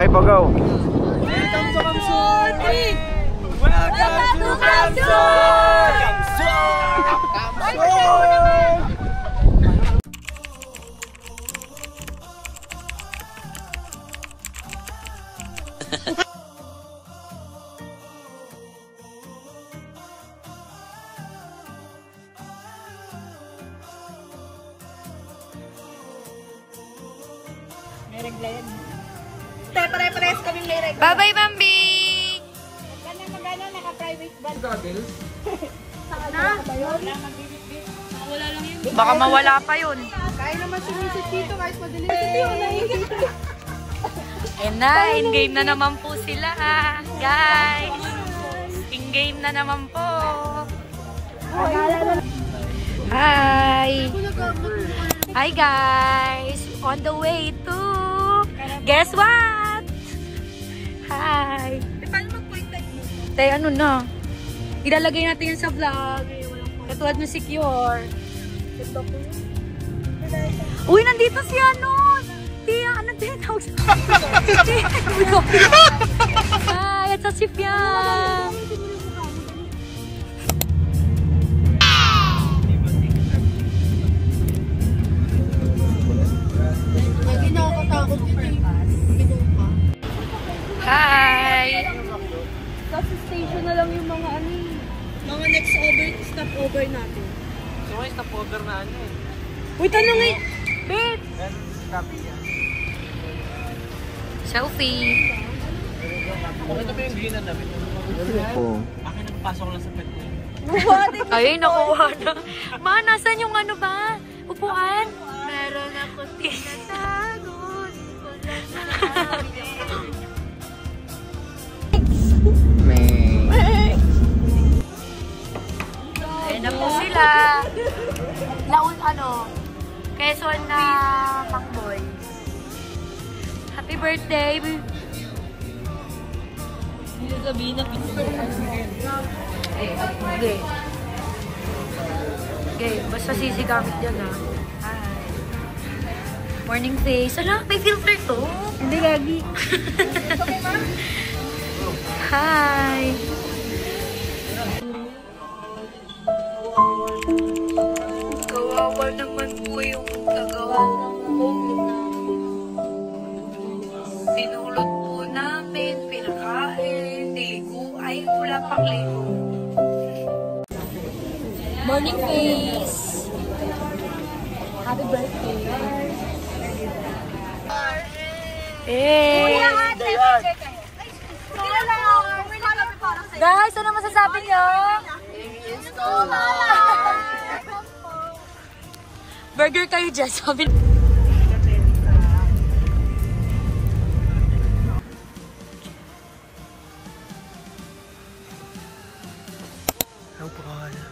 Okay po, go. Welcome to Kamsun! Welcome to Kamsun! May regla yan. Pare-pares kami may regla. Bye-bye, Bambi! Magkano naka-private band? Goggles? Na? Baka mawala pa yun. Kaya naman sumisit dito kahit madilim. Dito. And na, in-game na naman po sila, guys. In-game na naman po. Hi! Hi, guys! On the way to... Guess what? Hi! Paano mag-point tayo? Tay, ano na? Ilalagay natin yan sa vlog. Katulad ng secure. Uy, nandito si ano! Tia, ano din? Hi, it's a si Piang! Lagi nakakatakot yun eh. Ganun ka. Hi! Kasi station na lang yung mga ano eh. Mga next stopover natin. So, may stopover na ano eh. Uy, tanong eh! Babe! Copy yan. Selfie! Kung ito ba yung green na namin? Oo. Akin nagpasok lang sa pet ko. Ay, nakuha na. Ma, nasan yung ano ba? Upuan? Meron ako tinatagot. Ayan na po sila. Laon ano? Quezon na Macboy. Happy birthday! Hindi sabihin na Okay. Okay, basta sisi gamit dyan ha. Hi. Morning face. Ala, may filter to. Hindi gagi. Hi. Kawawa naman po yung tagawa ng sinulot po namin, pinakain, ligo. Ay, wala pang ligo. Morning face. Happy birthday. Eh! Guys, ano masasabi niyo? Burger kayo dyan, sabi. Ang pakala.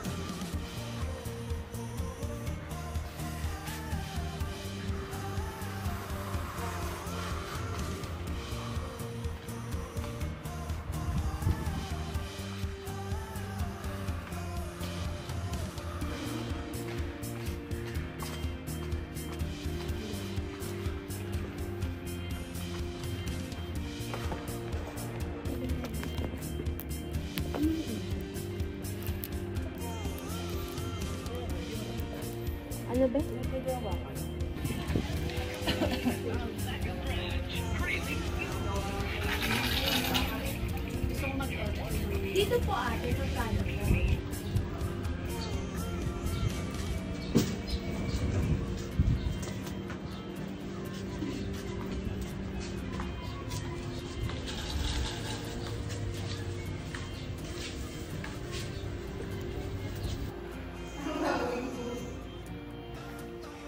Ano ba? Dito po ate, magkano po?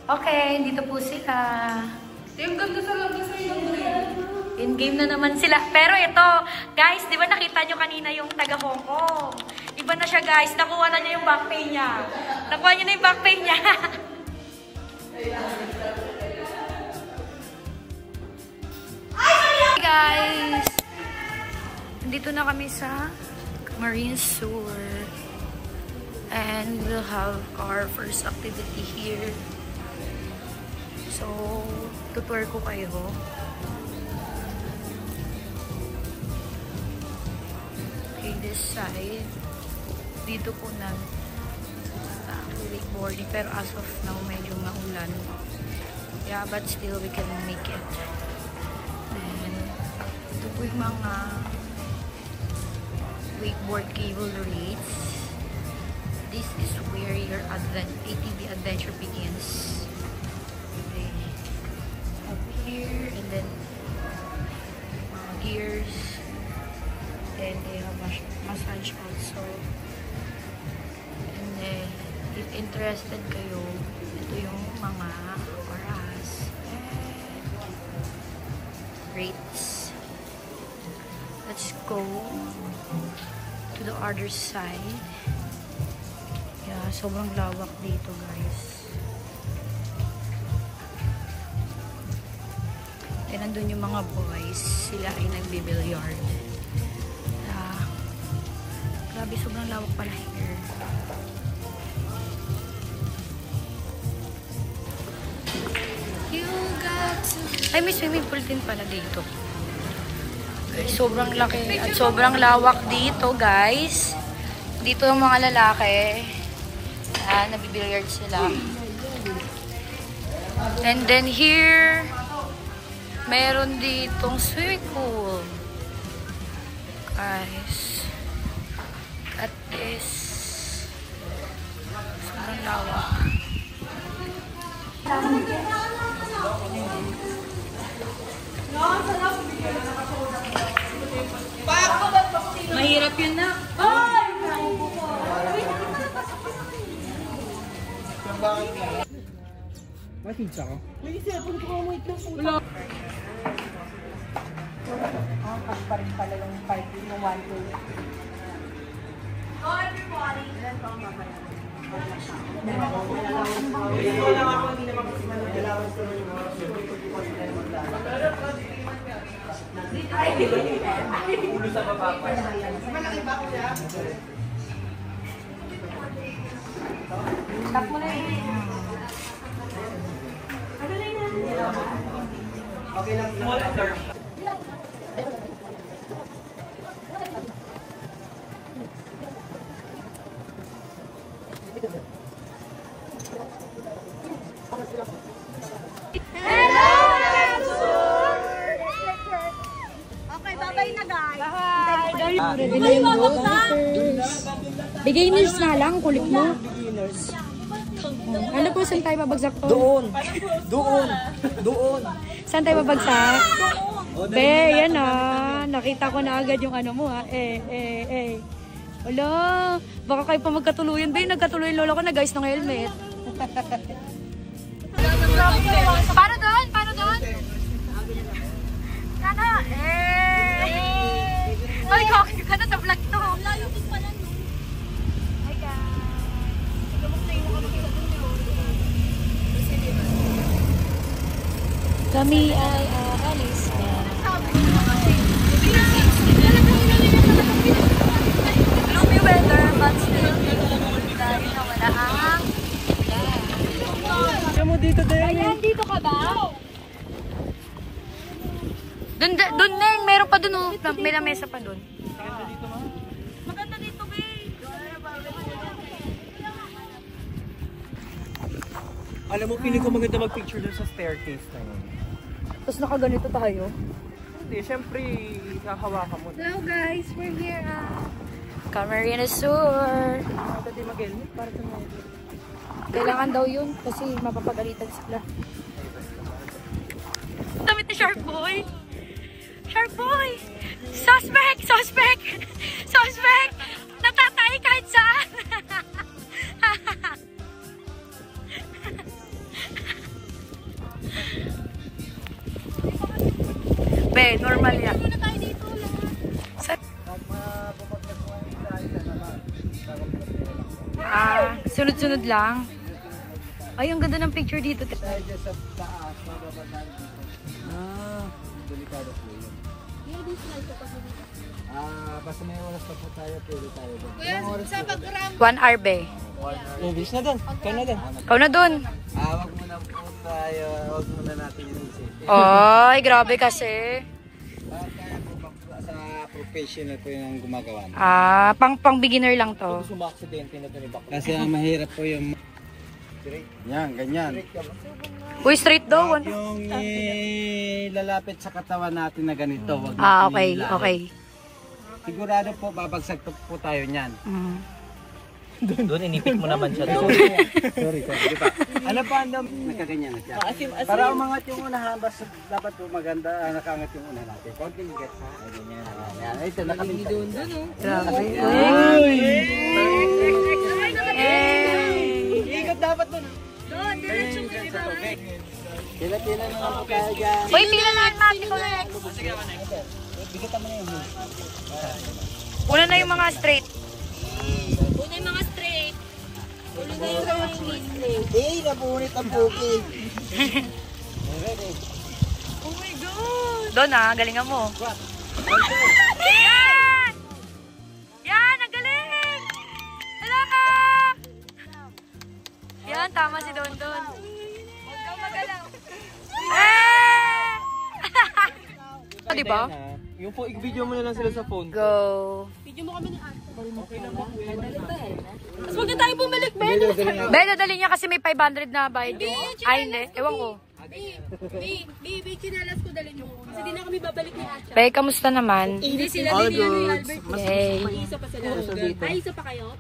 Okay, dito po sila. Yung ganda sa labas ay yung In-game na naman sila. Pero ito, guys, di ba nakita nyo kanina yung taga Hong Kong? Iba na siya, guys. Nakuha na niya yung back pay niya. Nakuha niya na yung back pay niya. Hi, guys! Nandito na kami sa Marine Tour. And we'll have our first activity here. So, tutour ko kayo. side. Dito po na wakeboarding, pero as of now medyo maulan. Yeah, but still we can make it. And ito po yung mga wakeboard cable rates. This is where your ATV adventure begins. Okay. Up here, and then gears. Then they have massage also. And then, if interested kayo, ito yung mga oras and rates. Let's go to the other side. Yeah, sobrang lawak dito, guys. And nandun yung mga boys. Sila ay nagbibilyard. Grabe, sobrang lawak pala here. Ay, may swimming pool din pala dito. Sobrang laki at sobrang lawak dito, guys. Dito yung mga lalaki. Nabibilyard sila. And then here, meron ditong swimming pool. Guys. At this, sobrang lawak. Mahirap yun na. May pizza ko? Wala. Pa rin pala yung party ng 1-2. Go everybody! Ilan pa ang mamaya? Stop mo na yun. Okay lang. Small order. Beginners na lang, kulit mo. Ano po, saan tayo babagsak to? Doon. Saan tayo babagsak? Be, yan ah. Nakita ko na agad yung ano mo ha. Wala. Baka kayo pa magkatuluyan. Be, nagkatuloy lola ko na guys ng helmet. Para doon? Para doon? Sana. Ay, kakit ka na sa vlog to. Layo din pala no. Hi guys. Kami ay alis na. Gloomy weather, but still beautiful. Dahil na wala ang Kaya mo dito din. Ayan, dito ka ba? Doon Neng, meron pa doon oh. May lamesa pa doon. Maganda dito, babe. Alam mo, piling ko maganda mag-picture doon sa staircase na yun. Tapos nakaganito tayo. Hindi, syempre, hahawakan mo. Hello guys, we're here at Camarines Sur. Pwede mag-helmet para sa mga. Kailangan daw yun kasi mapapagalitan sila. Damit ni Shark Boy. Shark Boy! Suspect! Suspect! Suspect! Natatay kahit saan! Be, normal yan. Sunod-sunod lang. Ay, ang ganda ng picture dito. Delikado po yun. Basta may oras na po tayo, pwede tayo doon. Kuya, sa pag-ram. 1 hour, be. English na doon. Kaya na doon. Ikaw na dun. Wag muna po tayo. Wag muna natin inisip. Ay, grabe kasi. sa professional po yung gumagawa. Pang beginner lang to. Sumaksidente na ito ni Bakla. Kasi ang mahirap po yung yan, ganyan. Uy, straight daw. Huwag yung ilalapit sa katawan natin na ganito. Wag Okay, natin okay. Sigurado po, babagsak po tayo niyan. Doon, inipit mo naman siya doon. Sorry. Di ba? Ano pa ang nakaganyan na siya? Para umangat yung unahan, basta dapat po maganda, nakaangat yung unahan natin. Konting get ha? Ganyan. Yan, ito, nakalimutan. Doon, Grabe. Ikot dapat doon. Pila-pila na nga po tayo dyan. Uy, pila lang natin ko na. Bigatan mo na yung Una na yung mga straight. napunit ang puki. Doon galingan mo. Yan! Yan, ang galing! Hala ka! Yan, tama si Don Don. Huwag kang magalaw. Diba? Yung po, i-video mo na lang sila sa phone. Go. Video mo kami ni Ate. Mas huwag na tayo bumalik, Ben. Beda, dali niya kasi may 500 na bayad yun. Ay, hindi. Ewan ko. Baby, kinalas ko dalhin mo. Kasi di na kami babalik ni Ate. Be, kamusta naman? Hindi sila din nila ni Albert. Yay. Isa pa sila. Ay, isa pa kayo?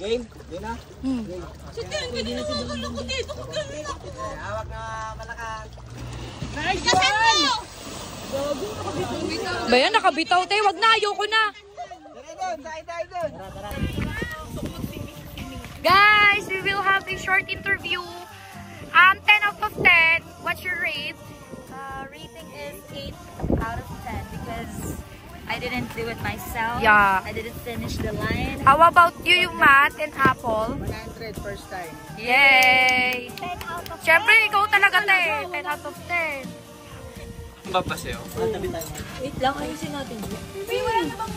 Game? Di na? Sige, hindi na sila ko dito. Hawak na malakang. Nice one! Ba yan, nakabitaw tayo. Wag na, ayoko na. Guys, we will have a short interview. 10 out of 10. What's your rate? Rating is 8 out of 10 because I didn't do it myself. Yeah. I didn't finish the line. How about you, yung math and apple? 100 first time. Yay! 10 out of 10. Siyempre, ikaw talaga, te. 10 out of 10. Babaseo. Wait lang, ayusin natin. May wala na bang...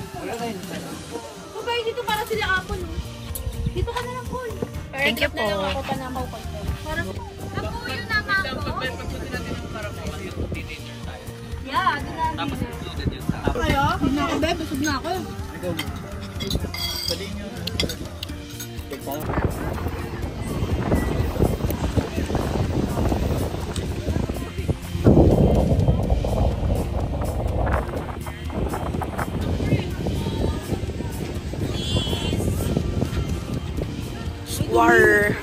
Babay, dito para sila Apple. Dito ka na lang, Paul. Thank you po. Ako pa na ako. Para sa... Ako yun naman ko. Pagpunta natin ng para kung ano yung teenager tayo. Yeah, doon na. Tapos included yun sa Kayo? Hindi na ako, Beb. Busog na ako. Sabihin nyo. War.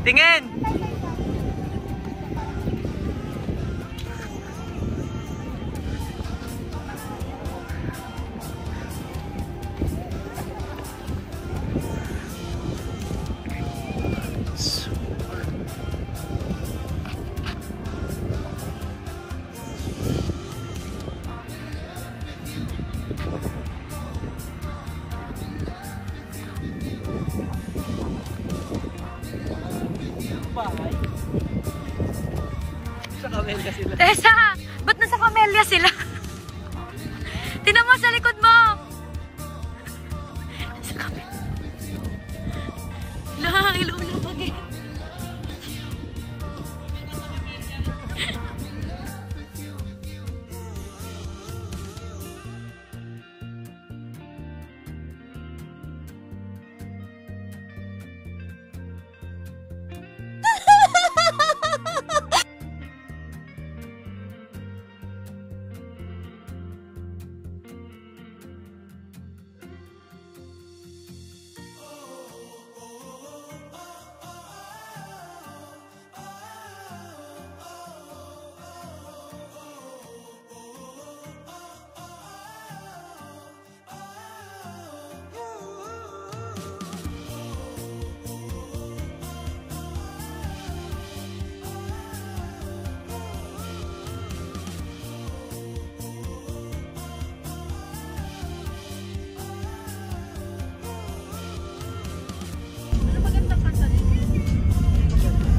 Tingin! Sa kamelya sila. Tessa, ba't nasa kamelya sila? Tingnan mo sa likod mo. Sa kamelya. Ilaw na pag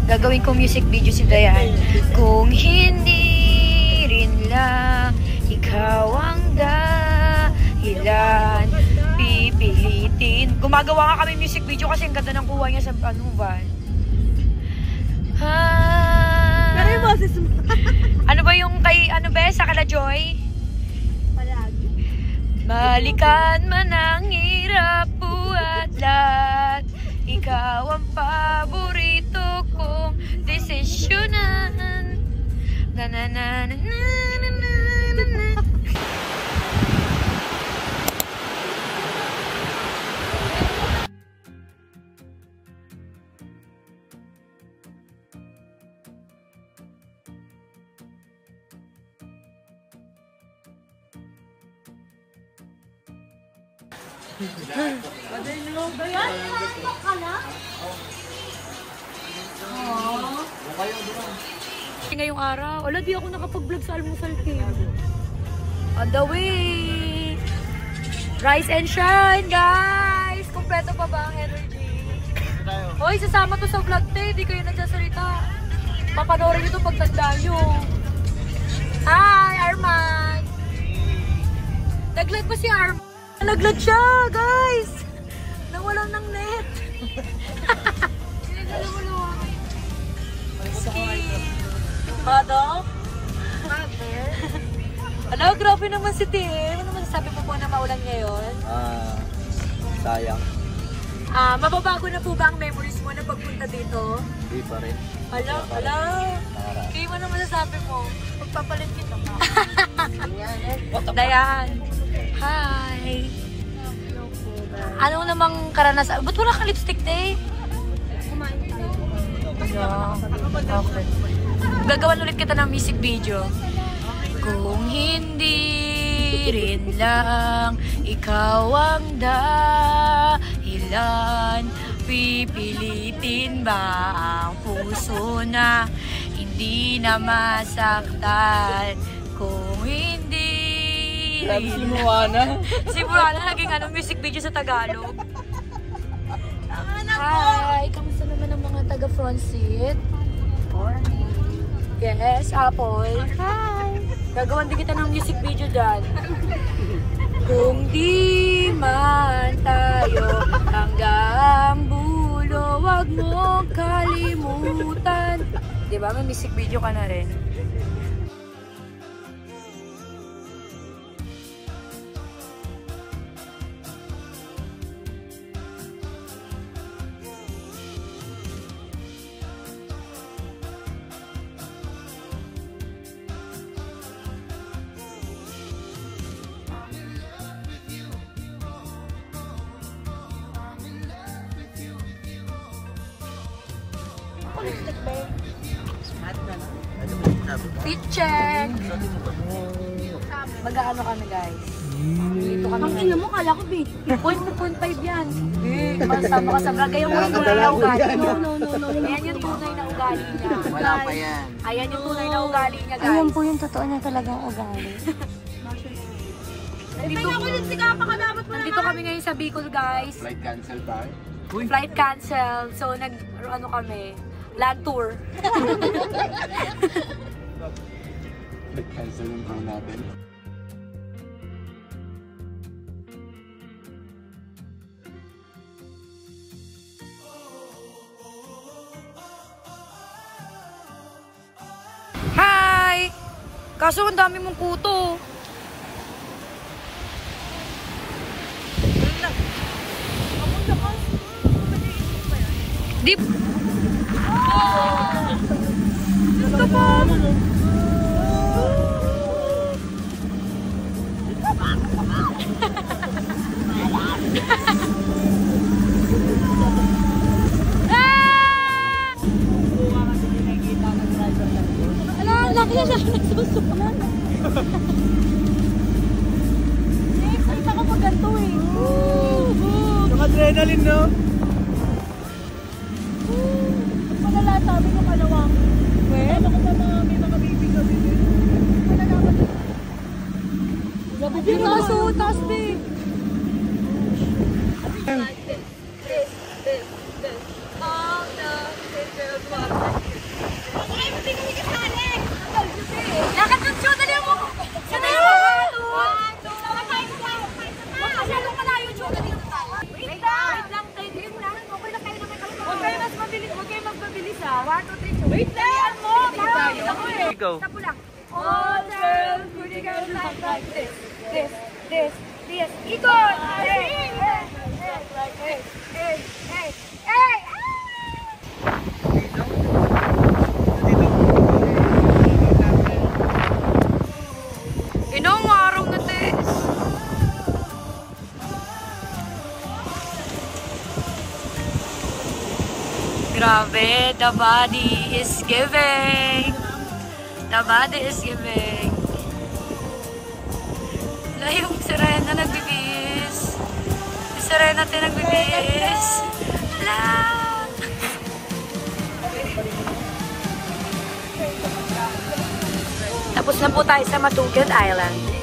Gagawin ko music video si Dayan. Kung hindi rin lang ikaw ang dahilan, pipilitin. Gumagawa nga kami music video kasi ang ganda ng kuha niya sa ano ba? Pero yung boses mo. Ano ba yung kay, ano ba, sa Kala Joy? Palagi. Balikan man ang hirap at lahat, ikaw ang paborito kong desisyonan. Na na na na na na na na. Ngayong araw, wala di ako nakapag-vlog sa almusal team. On the way! Rise and shine, guys! Kompleto pa ba ang energy? Hoy, sasama to sa vlog te, di kayo nagsasalita. Papanoorin nyo ito pagtandaan nyo. Hi, Arman! Naglag ba si Arman? Naglag siya, guys! Nawalan ng net. Mado? Ano, grabe naman si Tim. Ano naman sabi mo po na maulan ngayon? Sayang. Mababago na po ba ang memories mo na pagpunta dito? Hindi pa rin. Ala. Kaya mo naman sasabi mo? Magpapalit kita pa. Dayan. Hi. Ano namang karanasan? Ba't wala kang lipstick, te? Okay. Gagawan ulit kita ng music video. Kung hindi rin lang ikaw ang dahilan, pipilitin ba ang puso na hindi na masaktan? Kung hindi Sabi si Moana. Si Moana naging music video sa Tagalog. Hi! Kamusta naman ang mga taga front seat? Yes, Apple. Hi! Gagawan din kita ng music video dyan. Kung di man tayo hanggang dulo, wag mo kalimutan. Diba? May music video ka na rin. Fit check! Mag-aano kami, guys? Dito kami. Ang ina mo, kala ko, babe. 2.5 yan. Masama ka sa vlog. Ayan yung tunay na ugali. No. Ayan yung tunay na ugali niya. Wala pa yan. Ayan yung tunay na ugali niya, guys. Ayan po yung totoo niya talagang ugali. Nandito kami ngayon sa Bicol, guys. Flight cancel ba? Flight cancel. So, kami? Land tour. Nag-cancel yung tour natin. Hi! Kaso ang dami mong kuto. Di... Ito pa! Laki na siya nagsusunan. Excited ako pag ganito eh. Yung adrenaline, no? Malala, sabi ko kalawang. Ano ko pa may mga baby kami din. Malalaman din. Sabi din kaso, taas din. This. All the girls want Go. Tapo lang. All girls, pretty girls like this. This. Ikot! Hey! Inong araw na tes. Grabe, the body is giving. The body is giving. Wala yung Serena nagbibihis. Yung Serena tayo nagbibihis. Wala. Tapos na po tayo sa Matugan Island.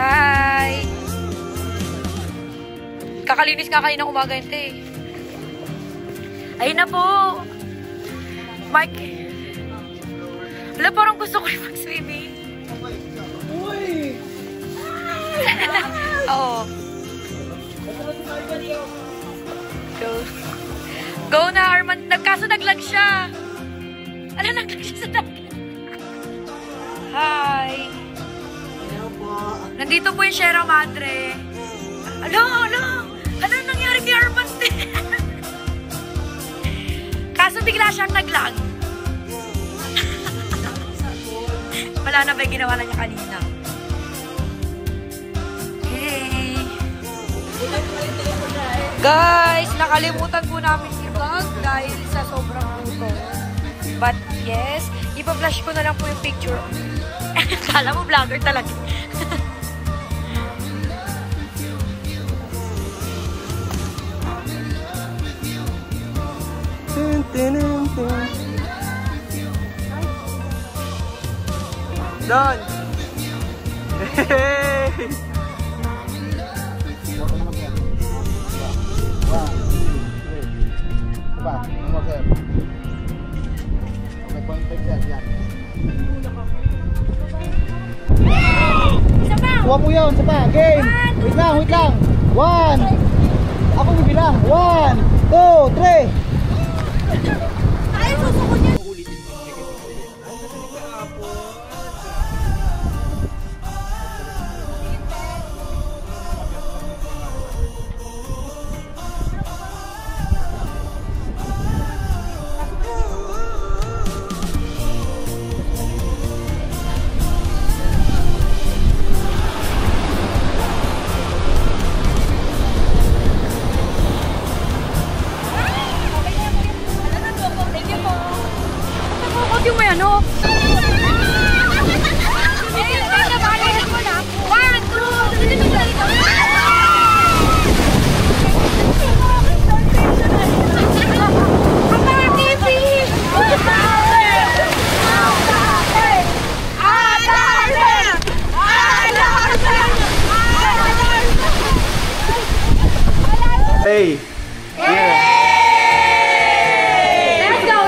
Hi! Kakalinis nga kayo ng umaga yun, te. Ayun na po! Mike! Wala, parang gusto ko rin mag-swimming. Uy! Oo. Go na, Arman. Kaso naglag siya. Ano, naglag siya sa dagat. Hi! Nandito po yung Sierra Madre. Ano nangyari kay Arman? Kaso bigla siyang naglag. Wala na ba yung ginawa na niya kanina? Hey! Guys, nakalimutan po namin si vlog dahil sa sobrang puto. But yes, ipa-flash ko na lang po yung picture. Kala mo vlogger talaga. Done! Hey! Huwag mo yun, isa pa. Game! Wait lang. 1. Ako bibilang. 1, 2, 3. Ay, susuko niya. Yung may ano? Nabalayan ko na. 1, 2, 3. Ang mga TV! Hey! Let's go!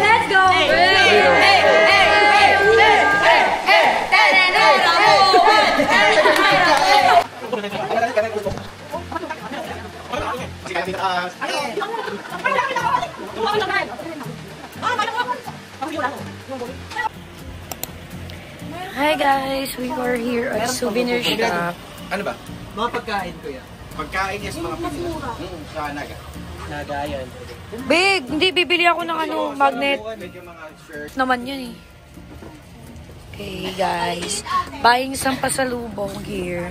Hi guys, we are here at souvenir shop. Ano ba? Mga pagkain ko yan. Pagkain yes, mga Pilipinas. Sa Naga. Naga yan. Big, hindi bibili ako ng ano, magnet. Medyo mga shirt. Naman yun eh. Okay guys, buying some pasalubong here.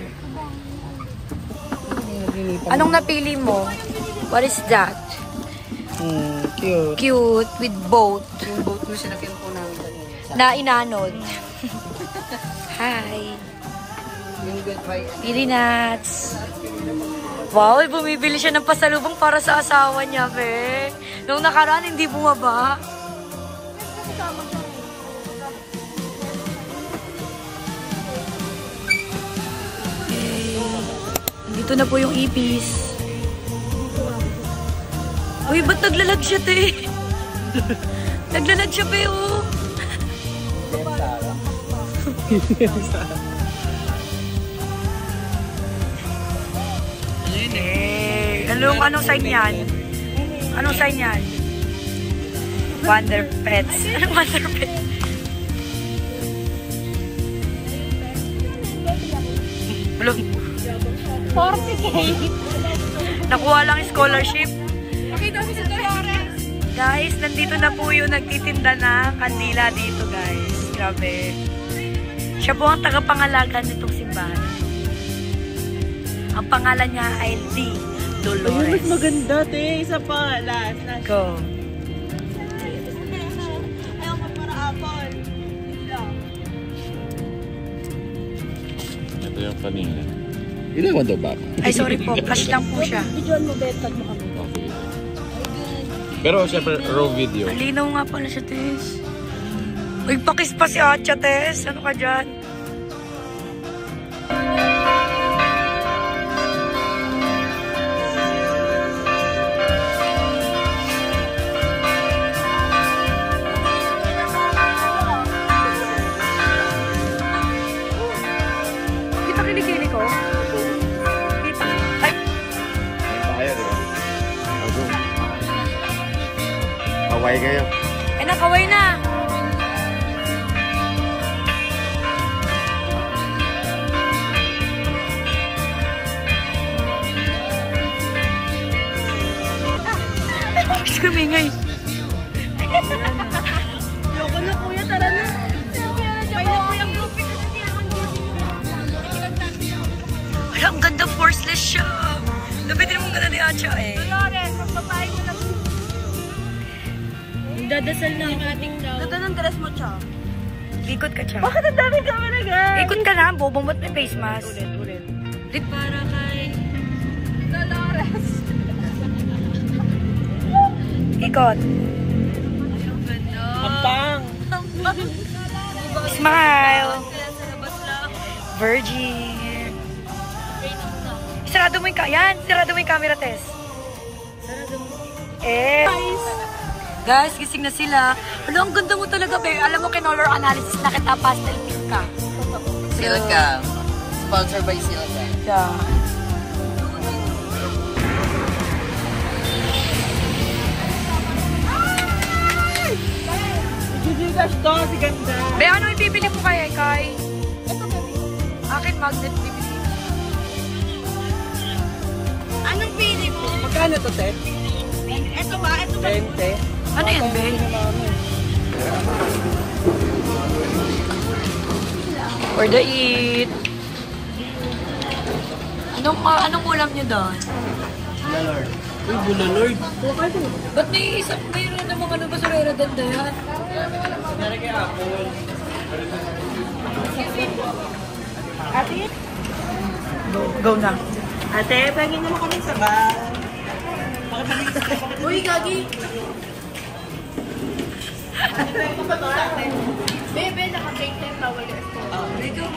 Anong napili mo? What is that? Cute. Cute with boat. Yung boat mo sinakyan po namin kanina. Na inanod. Hi. Pili nuts. Wow, bumibili siya ng pasalubong para sa asawa niya, be. Nung nakaraan, hindi bumaba. Dito na po yung ipis. Uy, ba't naglalag siya, te? Naglalag siya, be, oh. Anong sign yan? Anong sign yan? Wonder Pets. Anong Wonder Pets? Belum. 40K. Nakuha lang yung scholarship. Nakita mo sa Dolores. Guys, nandito na po yung nagtitinda na kandila dito, guys. Grabe. Siya po ang tagapangalaga nitong simbahan. Ang pangalan niya ay D. Dolores. Ayun, mas maganda, te. Isa pa. Last. Go. Ayaw mo para apple. Ito yung kanina. Ilawan daw ba ako? Ay, sorry po. Flash lang po siya. Videoan mo, bet. Tag mo kami. Okay. Pero syempre, raw video. Malinaw nga pala siya, Tess. Uy, pakis pa si Atya, Tess. Ano ka dyan? Kita kilikili ko? Kita. Ay, Tayo, di ba? Kaway kayo. ay nakaway na. Kumingay. Loko na, kuya. Tara na. May na po yung grouping. Wala, ang ganda forceless siya. Nabitin mo ganda ni Atya eh. Dolores, magpapahay mo na. Dadasal na ang Ating daw. Ganda ng dress mo, Cha. Ikot ka, Cha. Bakit ang daming camera, guys? Ikot ka na, bobong ba't may face mask? Ulit. Di para kay... Dolores. Ikot. Kapang. Smile. Virgin. Sarado mo yung yan. Sarado mo yung camera, Tess. Sarado mo. Eh. Guys, gising na sila. Wala, ang ganda mo talaga, babe. Alam mo, kinolor analysis na kita, pastel pink ka. Silka. Sponsored by Silka. Yeah. Gigigas to, si ganda. Be, ano ibibili mo kaya, Kai? Ito, baby. Akin, magnet bibili. Anong pili mo? Magkano to, te? Ito ba? Ito ba? 20. Ano yan, Be? For the eat. Anong ulam niyo doon? Uy, bulalord. Ba't may isang mayroon namang ano basurera doon yan? Ate? Go na. Ate, pagin naman kami sa ba? Uy, Gagi. Bebe, naka-break time bawal yung Ikaw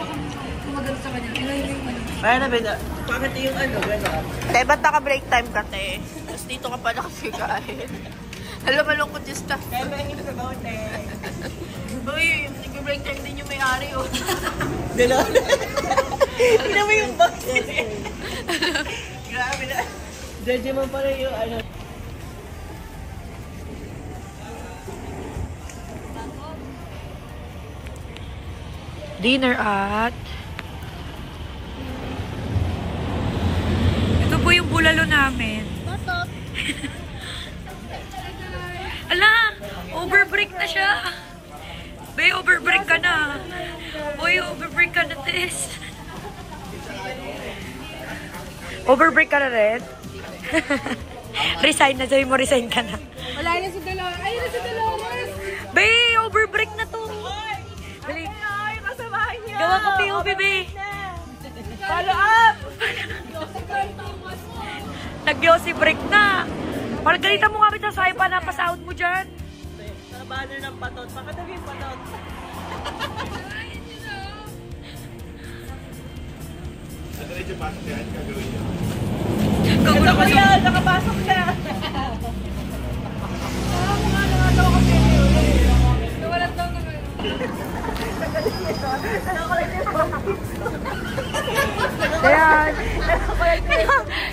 kumagano sa kanya. Ilan yung ano? Kaya na, Beda. Bakit yung ano, gano'n? Te, ba't naka-break time ka, te? Tapos dito ka pa nakasigahin. Alam, malungkot yung staff. Kaya ba yung sa bawal, te? Uy, nag-break time din yung may-ari, oh. Dalawa. Tignan mo yung box. Grabe na. Judge mo pala yung ano. Dinner at... Ito po yung bulalo namin. Ala! Overbreak na siya! Bay, overbreak ka na! Boy, overbreak ka na, Tess! Overbreak ka na rin? Resign na, sabi mo resign ka na. Wala na si Dolores. Ayun na si Dolores. Bay, overbreak na to! Bali, Ay, kasamahan niya. gawa ko POV, Bay! Follow up! Nag-Yossi break na. Margarita mo nga kita sa pa na pasahod mo dyan. Sa banner ng patot. Pakatabi yung patot. Ito ko yan! Nakapasok na! Ayan.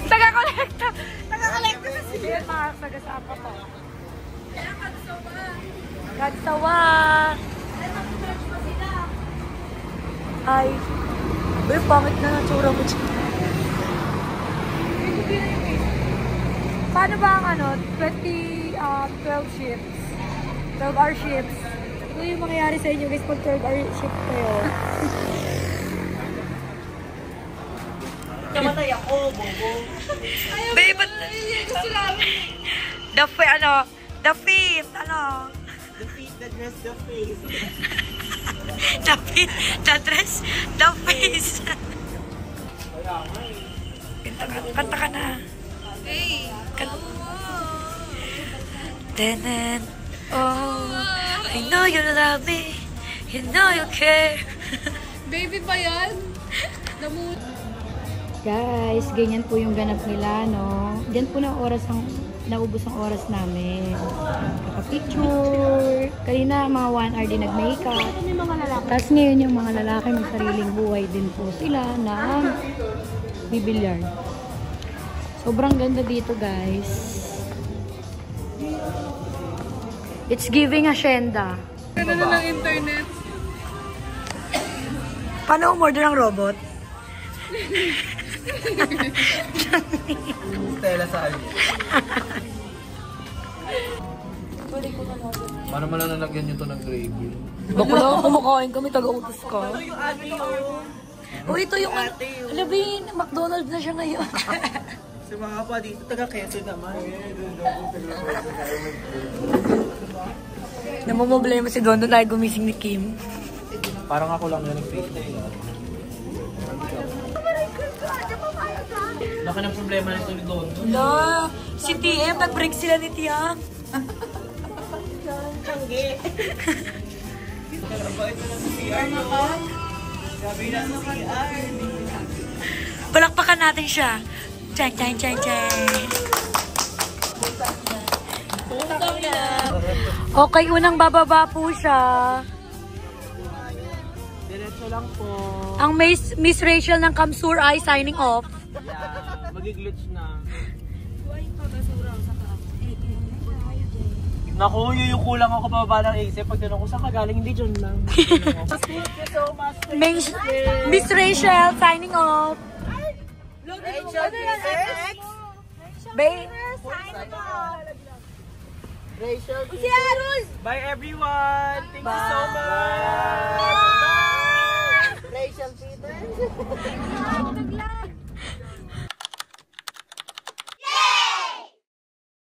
Taga-kolekta. Taga-kolekta na siya. Mga sagasapa po. Kagsawa. Ay. Uy, pangit na natsura mo dyan. Paano ba ang 12 shifts? 12-hour shifts. Ito yung mangyayari sa inyo guys pag 12-hour shift kayo. Namatay ako, bobo. Babe, ba't gusto namin? The feet, The feet, the dress, the face. The feet, the dress, the face. Kanta ka na. Hey! Tenen, oh, I know you love me, you know you care. Baby pa yan? Damut. Guys, ganyan po yung ganap nila, no? Diyan po na naubos ang oras namin. Kaka-picture. Kanina, mga 1 hour din nag-makeup. Tapos ngayon yung mga lalaki, may sariling buhay din po sila na bibilyard. Sobrang ganda dito, guys. It's giving hacienda. Ganda na ng internet. Paano umorder ng robot? Tela sa alin. Paano mo lang nalagyan nyo to ng gravy? Bako lang kumakain kami, taga-utos ka. O ito yung, alam ba yun, McDonald's na siya ngayon. Si mga pa dito, taga-Quezon naman. Namumblema si Dondo dahil gumising ni Kim. Parang ako lang yan ng face na yun. Laki ng problema nito ni Dondo. Wala, si TM, nag-break sila ni Tiang. Tiyangge. Bait na lang si CR mo. Sabi na sa CR. Palakpakan natin siya. Chang, chang, chang, chang. Okay, unang bababa po siya. Diretso lang po. Ang Miss Rachel ng Kamsur ay signing off. Yeah, mag-glitch na. Naku, yung kulang ako pababa ng isip. Pag tinanong ko, saan ka galing? Hindi dyan lang. Thank you so much. Miss Rachel signing off. Rachel, FX. Rachel, bye everyone. Thank you so much. Bye. Rachel Peter.